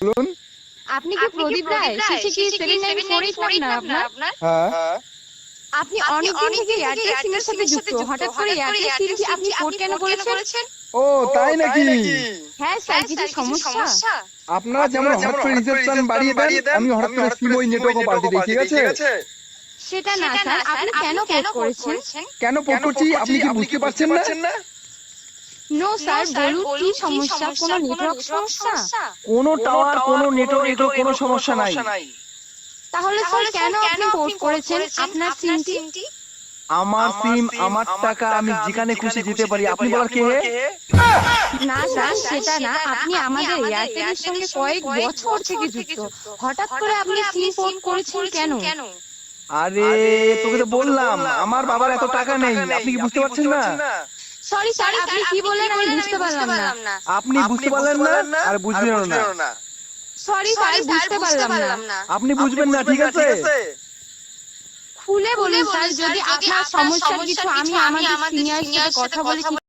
বলুন। আপনি কি প্রদীপ রায়? শেষে কি 7948 নাম্বার আপনার? হ্যাঁ। আপনি অনেকদিন থেকে এয়ারটেল সিমের সাথে যুক্ত। হঠাৎ করে এয়ারটেল সিম কি আপনি পোর্ট কেন করেছেন? ও তাই নাকি? হ্যাঁ স্যার, কিছু সমস্যা? আপনারা যেমন হঠাৎ করে রিসেপশন বাড়িয়ে দেন, আমি হঠাৎ করে সিম ওই নেটওয়ার্কও পাল্টে দিই, ঠিক আছে? সেটা না স্যার, আপনি কেন পোর্ট করেছেন? কেন পোর্ট করছি আপনি কি বুঝতে পারছেন না? নো স্যার, বলুন কি সমস্যা? কোনো নেটওয়ার্ক সমস্যা? কোনো টাওয়ার, কোনো নেটওয়ার্ক, এগুলো কোনো সমস্যা নাই। তাহলে স্যার কেন আপনি পোর্ট করেছেন আপনার সিমটি? আমার সিম, আমার টাকা, আমি যেখানে খুশি যেতে পারি। আপনি বলার কে হে? না স্যার, সেটা না। আপনি আমাদের এয়ারটেলের সঙ্গে কয়েক বছর থেকে যুক্ত। হঠাৎ করে আপনি সিম পোর্ট করেছেন কেন? আরে তোকে তো বললাম আমার বাবার এত টাকা নেই, আপনি কি বুঝতে পারছেন না? সরি স্যার, আপনি কি বললেন আমি বুঝতে পারলাম না। আপনি বুঝতে পারলেন না আর বুঝবেনও না। সরি স্যার, বুঝতে পারলাম না। আপনি বুঝবেন না, ঠিক আছে? খুলে বলুন স্যার, যদি আপনার সমস্যার কিছু আমি আমাদের সিনিয়রের সাথে কথা বলে